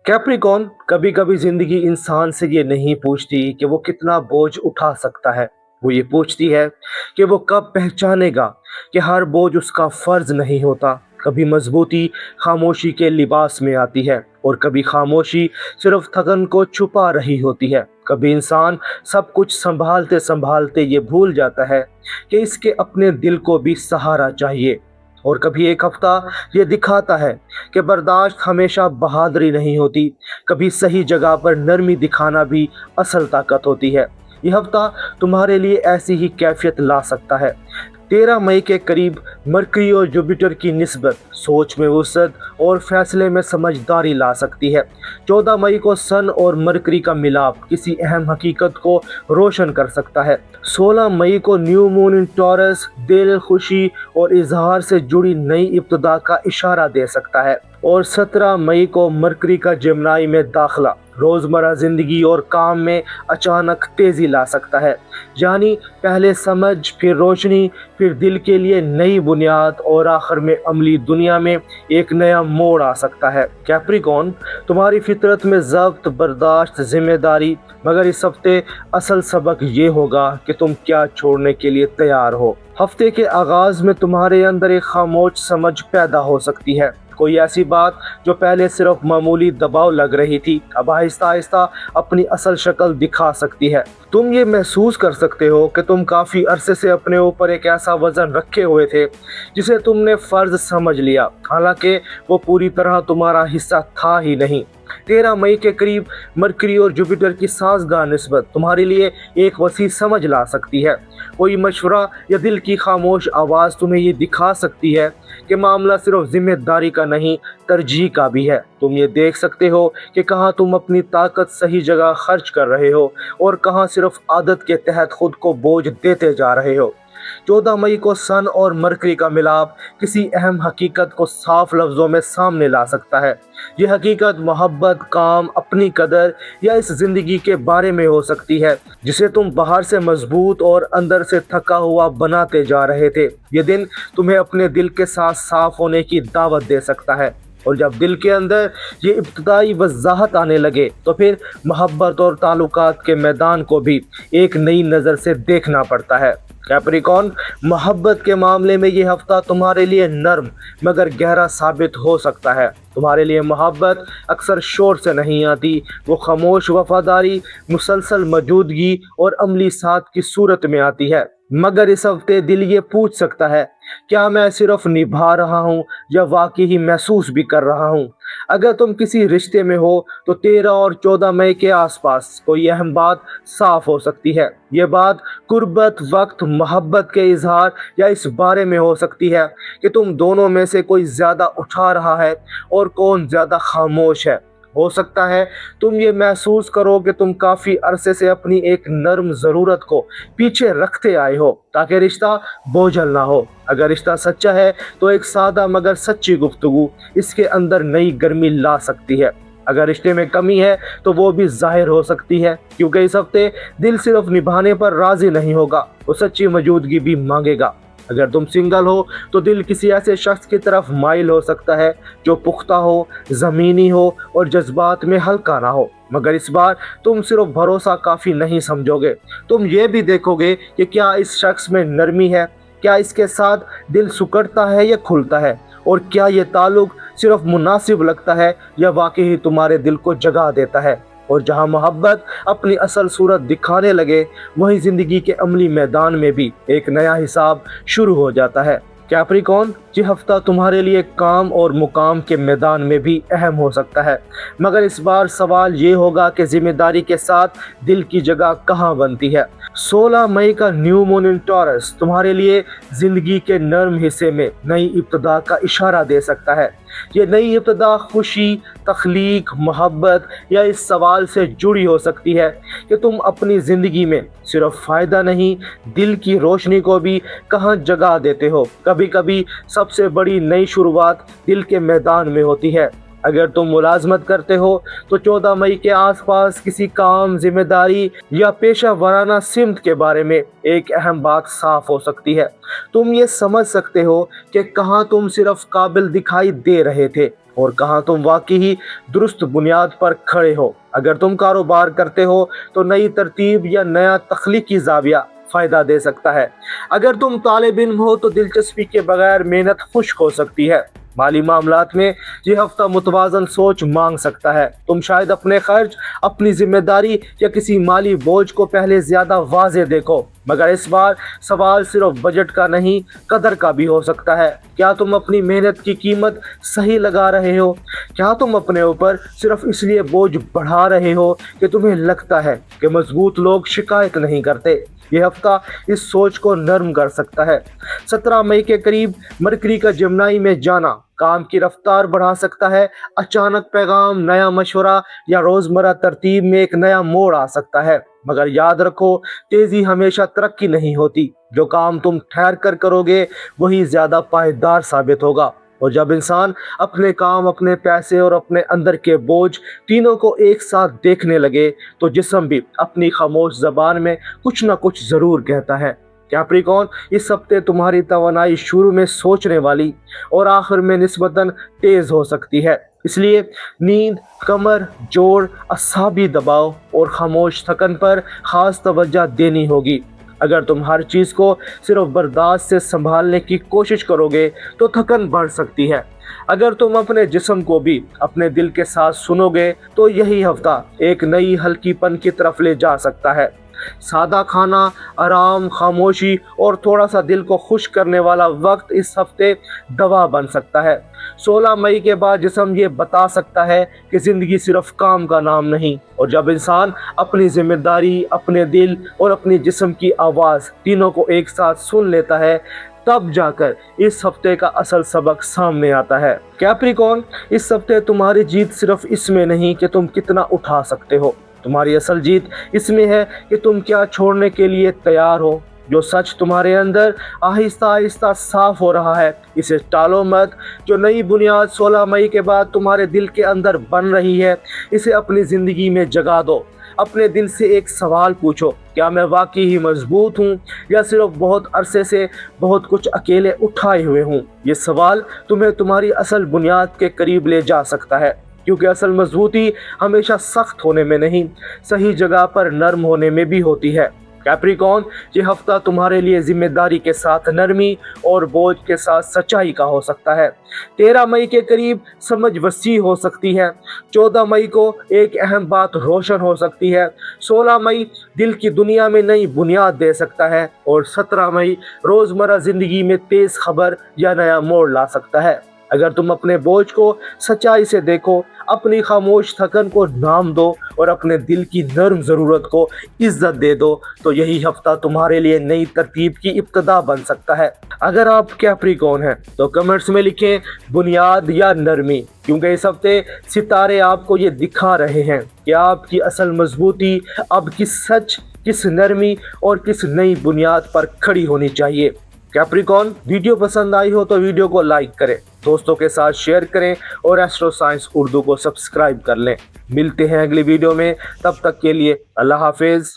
Capricorn, कभी कभी जिंदगी इंसान से ये नहीं पूछती कि वो कितना बोझ उठा सकता है। वो ये पूछती है कि वो कब पहचानेगा कि हर बोझ उसका फर्ज नहीं होता। कभी मजबूती खामोशी के लिबास में आती है और कभी खामोशी सिर्फ थकन को छुपा रही होती है। कभी इंसान सब कुछ संभालते संभालते ये भूल जाता है कि इसके अपने दिल को भी सहारा चाहिए। और कभी एक हफ्ता ये दिखाता है कि बर्दाश्त हमेशा बहादुरी नहीं होती। कभी सही जगह पर नरमी दिखाना भी असल ताकत होती है। यह हफ्ता तुम्हारे लिए ऐसी ही कैफियत ला सकता है। 13 मई के करीब मरकरी और जुपिटर की निस्बत सोच में वसअत और फैसले में समझदारी ला सकती है। 14 मई को सन और मरकरी का मिलाप किसी अहम हकीकत को रोशन कर सकता है। 16 मई को न्यू मून इन टॉरस दिल, खुशी और इजहार से जुड़ी नई इब्तिदा का इशारा दे सकता है। और 17 मई को मरकरी का जेमिनी में दाखिला रोज़मर्रा ज़िंदगी और काम में अचानक तेज़ी ला सकता है। यानी पहले समझ, फिर रोशनी, फिर दिल के लिए नई बुनियाद और आखिर में अमली दुनिया में एक नया मोड़ आ सकता है। कैप्रिकॉन, तुम्हारी फितरत में ज़ब्त, बर्दाश्त, जिम्मेदारी, मगर इस हफ्ते असल सबक ये होगा कि तुम क्या छोड़ने के लिए तैयार हो। हफ्ते के आगाज़ में तुम्हारे अंदर एक खामोश समझ पैदा हो सकती है। कोई ऐसी बात जो पहले सिर्फ मामूली दबाव लग रही थी, अब आहिस्ता आहिस्ता अपनी असल शक्ल दिखा सकती है। तुम ये महसूस कर सकते हो कि तुम काफ़ी अरसे से अपने ऊपर एक ऐसा वज़न रखे हुए थे जिसे तुमने फ़र्ज समझ लिया, हालांकि वो पूरी तरह तुम्हारा हिस्सा था ही नहीं। 13 मई के करीब मरकरी और जुपिटर की साजगार निस्बत तुम्हारे लिए एक वसी समझ ला सकती है। कोई मशवरा या दिल की खामोश आवाज़ तुम्हें ये दिखा सकती है कि मामला सिर्फ जिम्मेदारी का नहीं, तरजीह का भी है। तुम ये देख सकते हो कि कहाँ तुम अपनी ताकत सही जगह खर्च कर रहे हो और कहाँ सिर्फ आदत के तहत खुद को बोझ देते जा रहे हो। 14 मई को सन और मरकरी का मिलाप किसी अहम हकीकत को साफ लफ्ज़ों में सामने ला सकता है। यह हकीकत मोहब्बत, काम, अपनी कदर या इस ज़िंदगी के बारे में हो सकती है जिसे तुम बाहर से मजबूत और अंदर से थका हुआ बनाते जा रहे थे। ये दिन तुम्हें अपने दिल के साथ साफ होने की दावत दे सकता है। और जब दिल के अंदर ये इब्तिदाई वजाहत आने लगे तो फिर मोहब्बत और ताल्लुकात के मैदान को भी एक नई नज़र से देखना पड़ता है। कैप्रिकॉन, मोहब्बत के मामले में ये हफ्ता तुम्हारे लिए नर्म मगर गहरा साबित हो सकता है। तुम्हारे लिए मोहब्बत अक्सर शोर से नहीं आती, वो खामोश वफादारी, मुसलसल मौजूदगी और अमली साथ की सूरत में आती है। मगर इस हफ्ते दिल ये पूछ सकता है, क्या मैं सिर्फ निभा रहा हूँ या वाकई ही महसूस भी कर रहा हूँ। अगर तुम किसी रिश्ते में हो तो 13 और 14 मई के आसपास कोई अहम बात साफ हो सकती है। ये बात कुर्बत, वक्त, मोहब्बत के इजहार या इस बारे में हो सकती है कि तुम दोनों में से कोई ज़्यादा उठा रहा है और कौन ज़्यादा खामोश है। हो सकता है तुम ये महसूस करो कि तुम काफ़ी अरसे से अपनी एक नर्म ज़रूरत को पीछे रखते आए हो ताकि रिश्ता बोझल ना हो। अगर रिश्ता सच्चा है तो एक सादा मगर सच्ची गुफ्तगू इसके अंदर नई गर्मी ला सकती है। अगर रिश्ते में कमी है तो वो भी जाहिर हो सकती है, क्योंकि इस हफ्ते दिल सिर्फ निभाने पर राज़ी नहीं होगा, वो सच्ची मौजूदगी भी मांगेगा। अगर तुम सिंगल हो तो दिल किसी ऐसे शख्स की तरफ माइल हो सकता है जो पुख्ता हो, ज़मीनी हो और जज्बात में हल्का ना हो। मगर इस बार तुम सिर्फ भरोसा काफ़ी नहीं समझोगे, तुम ये भी देखोगे कि क्या इस शख्स में नरमी है, क्या इसके साथ दिल सुकड़ता है या खुलता है, और क्या ये ताल्लुक सिर्फ मुनासिब लगता है या वाकई ही तुम्हारे दिल को जगा देता है। और जहां मोहब्बत अपनी असल सूरत दिखाने लगे वहीं ज़िंदगी के अमली मैदान में भी एक नया हिसाब शुरू हो जाता है। कैप्रिकॉन, ये हफ्ता तुम्हारे लिए काम और मुकाम के मैदान में भी अहम हो सकता है, मगर इस बार सवाल ये होगा कि जिम्मेदारी के साथ दिल की जगह कहाँ बनती है। 16 मई का न्यू मून इन टॉरस तुम्हारे लिए ज़िंदगी के नर्म हिस्से में नई इब्तिदा का इशारा दे सकता है। ये नई इब्तिदा खुशी, तख्लीक, मोहब्बत या इस सवाल से जुड़ी हो सकती है कि तुम अपनी ज़िंदगी में सिर्फ फ़ायदा नहीं, दिल की रोशनी को भी कहाँ जगह देते हो। कभी कभी सबसे बड़ी नई शुरुआत दिल के मैदान में होती है। अगर तुम मुलाजमत करते हो तो 14 मई के आसपास किसी काम, जिम्मेदारी या पेशा वराना सिमत के बारे में एक अहम बात साफ हो सकती है। तुम ये समझ सकते हो कि कहाँ तुम सिर्फ काबिल दिखाई दे रहे थे और कहाँ तुम वाकई ही दुरुस्त बुनियाद पर खड़े हो। अगर तुम कारोबार करते हो तो नई तरतीब या नया तख्लीकी ज़ाविया फ़ायदा दे सकता है। अगर तुम तालिब इल्म हो तो दिलचस्पी के बगैर मेहनत खुश्क हो सकती है। माली मामलात में ये हफ्ता मुतवाज़न सोच मांग सकता है। तुम शायद अपने खर्च, अपनी जिम्मेदारी या किसी माली बोझ को पहले ज़्यादा वाज़े देखो, मगर इस बार सवाल सिर्फ बजट का नहीं, कदर का भी हो सकता है। क्या तुम अपनी मेहनत की कीमत सही लगा रहे हो? क्या तुम अपने ऊपर सिर्फ इसलिए बोझ बढ़ा रहे हो कि तुम्हें लगता है कि मजबूत लोग शिकायत नहीं करते? ये हफ्ता इस सोच को नरम कर सकता है। 17 मई के करीब मरकरी का जमनाई में जाना काम की रफ्तार बढ़ा सकता है। अचानक पैगाम, नया मशवरा या रोजमर्रा तरतीब में एक नया मोड़ आ सकता है। मगर याद रखो, तेजी हमेशा तरक्की नहीं होती। जो काम तुम ठहर कर करोगे वही ज्यादा पायदार साबित होगा। और जब इंसान अपने काम, अपने पैसे और अपने अंदर के बोझ तीनों को एक साथ देखने लगे तो जिस्म भी अपनी खामोश ज़बान में कुछ ना कुछ ज़रूर कहता है। कैप्रिकॉर्न, इस हफ्ते तुम्हारी तवानाई शुरू में सोचने वाली और आखिर में निस्बतन तेज़ हो सकती है। इसलिए नींद, कमर, जोड़, असाबी दबाव और खामोश थकन पर ख़ास तवज्जो देनी होगी। अगर तुम हर चीज़ को सिर्फ बर्दाश्त से संभालने की कोशिश करोगे तो थकन बढ़ सकती है। अगर तुम अपने जिस्म को भी अपने दिल के साथ सुनोगे तो यही हफ्ता एक नई हल्कीपन की तरफ ले जा सकता है। सादा खाना, आराम, खामोशी और थोड़ा सा दिल को खुश करने वाला वक्त इस हफ्ते दवा बन सकता है। 16 मई के बाद जिस्म ये बता सकता है कि ज़िंदगी सिर्फ काम का नाम नहीं, और जब इंसान अपनी जिम्मेदारी, अपने दिल और अपनी जिस्म की आवाज़ तीनों को एक साथ सुन लेता है, तब जाकर इस हफ्ते का असल सबक सामने आता है। कैप्रिकॉर्न, इस हफ्ते तुम्हारी जीत सिर्फ इसमें नहीं कि तुम कितना उठा सकते हो। तुम्हारी असल जीत इसमें है कि तुम क्या छोड़ने के लिए तैयार हो। जो सच तुम्हारे अंदर आहिस्ता आहिस्ता साफ हो रहा है, इसे टालो मत। जो नई बुनियाद 16 मई के बाद तुम्हारे दिल के अंदर बन रही है, इसे अपनी ज़िंदगी में जगा दो। अपने दिल से एक सवाल पूछो, क्या मैं वाकई ही मजबूत हूँ या सिर्फ बहुत अरसे से बहुत कुछ अकेले उठाए हुए हूँ? ये सवाल तुम्हें तुम्हारी असल बुनियाद के करीब ले जा सकता है, क्योंकि असल मजबूती हमेशा सख्त होने में नहीं, सही जगह पर नरम होने में भी होती है। कैप्रिकॉर्न, ये हफ्ता तुम्हारे लिए जिम्मेदारी के साथ नरमी और बोझ के साथ सच्चाई का हो सकता है। 13 मई के करीब समझ वसी हो सकती है। 14 मई को एक अहम बात रोशन हो सकती है। 16 मई दिल की दुनिया में नई बुनियाद दे सकता है और 17 मई रोज़मर्रा ज़िंदगी में तेज़ खबर या नया मोड़ ला सकता है। अगर तुम अपने बोझ को सच्चाई से देखो, अपनी खामोश थकन को नाम दो और अपने दिल की नर्म ज़रूरत को इज्जत दे दो, तो यही हफ्ता तुम्हारे लिए नई तरतीब की इब्तिदा बन सकता है। अगर आप कैप्रिकॉर्न हैं तो कमेंट्स में लिखें बुनियाद या नरमी, क्योंकि इस हफ्ते सितारे आपको ये दिखा रहे हैं कि आपकी असल मजबूती अब किस सच, किस नरमी और किस नई बुनियाद पर खड़ी होनी चाहिए। कैप्रिकॉर्न, वीडियो पसंद आई हो तो वीडियो को लाइक करें, दोस्तों के साथ शेयर करें और एस्ट्रो साइंस उर्दू को सब्सक्राइब कर लें। मिलते हैं अगली वीडियो में, तब तक के लिए अल्लाह हाफिज़।